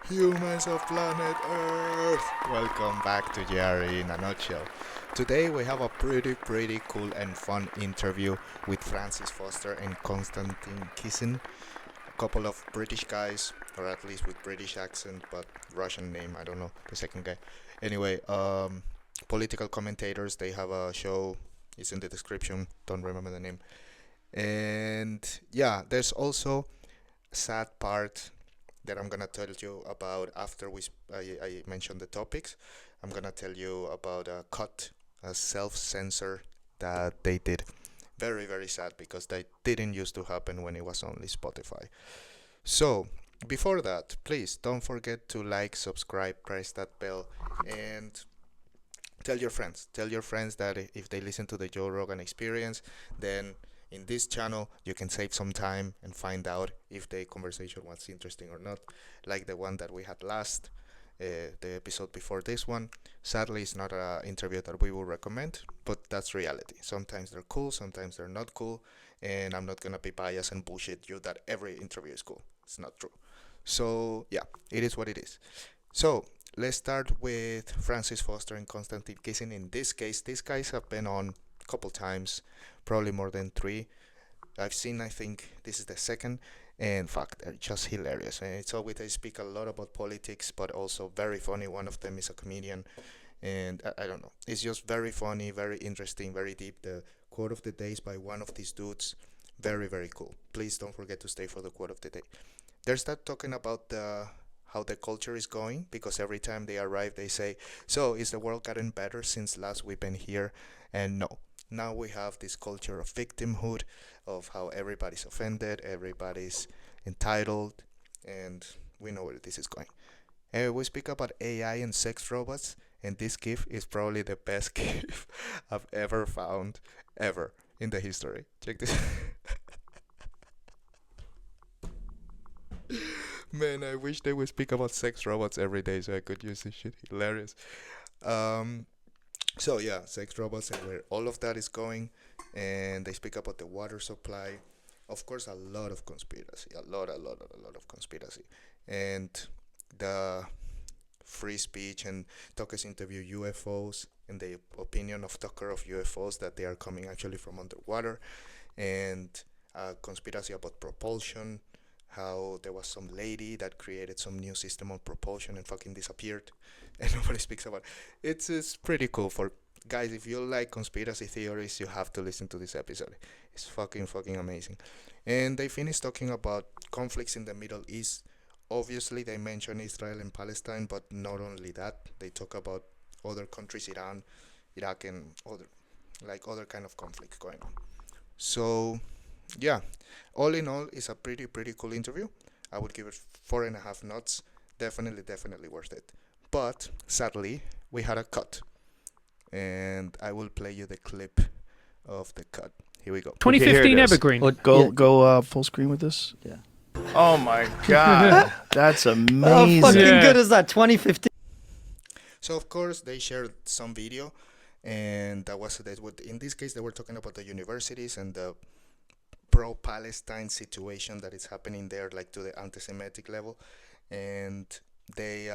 Humans of planet Earth! Welcome back to JRE in a nutshell. Today we have a pretty cool and fun interview with Francis Foster and Konstantin Kisin, a couple of British guys, or at least with British accent, but Russian name, I don't know, the second guy. Anyway, political commentators, they have a show, it's in the description, don't remember the name. And yeah, there's also a sad part that I'm gonna tell you about after I mention the topics. I'm gonna tell you about a self-censor that they did. Very sad because that didn't used to happen when it was only Spotify. So before that, please don't forget to like, subscribe, press that bell, and tell your friends. Tell your friends that if they listen to the Joe Rogan Experience, then in this channel you can save some time and find out if the conversation was interesting or not, like the one that we had last, the episode before this one. Sadly, it's not an interview that we will recommend, but that's reality. Sometimes they're cool, sometimes they're not cool, and I'm not gonna be biased and bullshit you that every interview is cool. It's not true. So yeah, it is what it is. So let's start with Francis Foster and Konstantin Kisin. In this case, these guys have been on a couple times, probably more than three. I've seen, I think this is the second, and fuck, they're just hilarious. And it's always they speak a lot about politics, but also very funny. One of them is a comedian, and I don't know. It's just very funny, very interesting, very deep. The quote of the day is by one of these dudes. Very cool. Please don't forget to stay for the quote of the day. They're start talking about the how the culture is going because every time they arrive they say, so is the world gotten better since last we've been here? And no, now we have this culture of victimhood, of how everybody's offended, everybody's entitled, and we know where this is going. And we speak about AI and sex robots, and this gif is probably the best gif I've ever found, ever in the history. Check this. Man, I wish they would speak about sex robots every day so I could use this shit. Hilarious. Um, so yeah, sex robots and where all of that is going, and they speak about the water supply. Of course, a lot of conspiracy, a lot of conspiracy, and the free speech and Tucker's interview UFOs and the opinion of Tucker of UFOs that they are coming actually from underwater, and conspiracy about propulsion, how there was some lady that created some new system of propulsion and fucking disappeared and nobody speaks about it. It's pretty cool for guys. If you like conspiracy theories, you have to listen to this episode. It's fucking amazing. And they finished talking about conflicts in the Middle East. Obviously they mention Israel and Palestine, but not only that, they talk about other countries, Iran, Iraq, and other kind of conflicts going on. So yeah, all in all, it's a pretty cool interview. I would give it 4.5 nuts. Definitely worth it. But sadly, we had a cut, and I will play you the clip of the cut. Here we go. Okay, here it 2015 is. Evergreen. Go full screen with this. Yeah. Oh my god, that's How amazing. fucking Yeah. good is that? 2015. So of course they shared some video, and that was that. In this case, they were talking about the universities and the pro-Palestine situation that is happening there, like to the anti-Semitic level, and they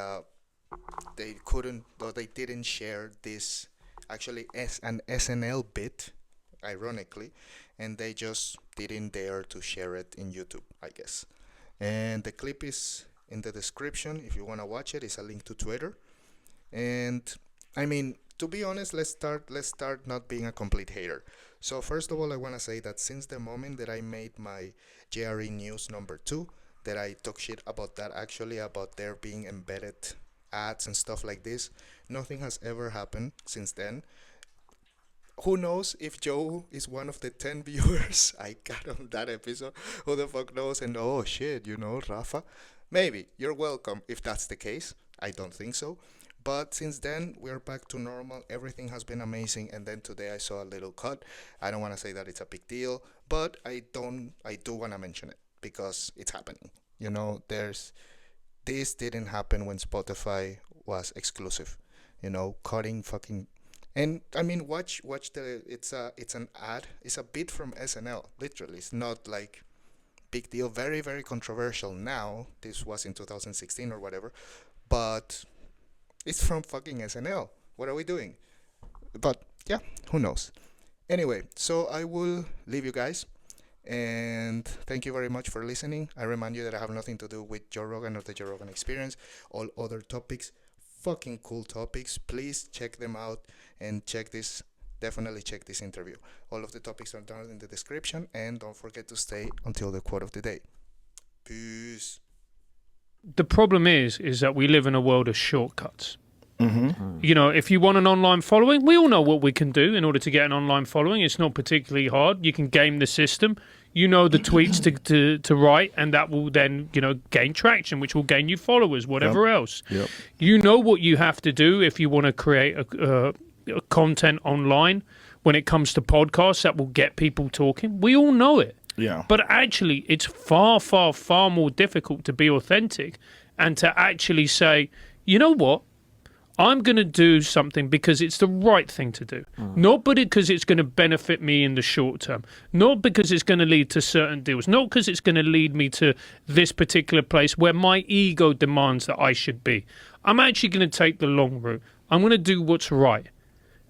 couldn't, though they didn't share this actually as an SNL bit, ironically, and they just didn't dare to share it in YouTube, I guess. And the clip is in the description if you want to watch it. It's a link to Twitter. And I mean, to be honest, let's start not being a complete hater. So first of all, I want to say that since the moment that I made my JRE news number 2, that I talk shit about that, actually about there being embedded ads and stuff like this, nothing has ever happened since then. Who knows if Joe is one of the 10 viewers I got on that episode? Who the fuck knows? And oh shit, Rafa? Maybe. You're welcome if that's the case. I don't think so. But since then, we're back to normal. Everything has been amazing. And then today I saw a little cut. I don't want to say that it's a big deal, but I do want to mention it because it's happening. This didn't happen when Spotify was exclusive. Cutting fucking. And I mean, watch the. It's an ad. It's a bit from SNL. Literally, it's not like big deal, very, very controversial now. This was in 2016 or whatever, but it's from fucking SNL. What are we doing? But yeah, who knows? Anyway, so I will leave you guys. And thank you very much for listening. I remind you that I have nothing to do with Joe Rogan or the Joe Rogan Experience. All other topics, fucking cool topics. Please check them out and check this. Definitely check this interview. All of the topics are down in the description. And don't forget to stay until the quote of the day. Peace. The problem is that we live in a world of shortcuts. You know, if you want an online following, we all know what we can do in order to get an online following. It's not particularly hard. You can game the system. You know the tweets to write, and that will then, you know, gain traction, which will gain you followers, whatever else. You know what you have to do if you want to create a content online when it comes to podcasts that will get people talking. We all know it. Yeah. But actually, it's far, far, far more difficult to be authentic and to actually say, you know what? I'm going to do something because it's the right thing to do. Not because it's going to benefit me in the short term. Not because it's going to lead to certain deals. Not because it's going to lead me to this particular place where my ego demands that I should be. I'm actually going to take the long route. I'm going to do what's right.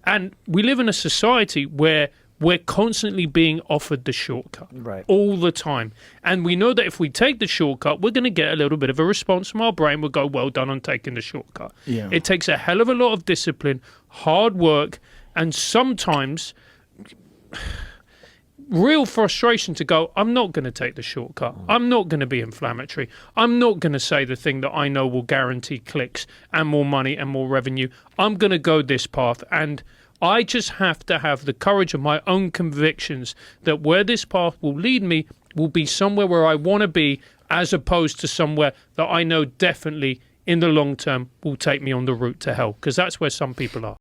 And we live in a society where we're constantly being offered the shortcut all the time. And we know that if we take the shortcut, we're going to get a little bit of a response from our brain. We'll go, well done on taking the shortcut. Yeah. It takes a hell of a lot of discipline, hard work, and sometimes real frustration to go, I'm not going to take the shortcut. I'm not going to be inflammatory. I'm not going to say the thing that I know will guarantee clicks and more money and more revenue. I'm going to go this path. And I just have to have the courage of my own convictions that where this path will lead me will be somewhere where I want to be, as opposed to somewhere that I know definitely in the long term will take me on the route to hell, because that's where some people are.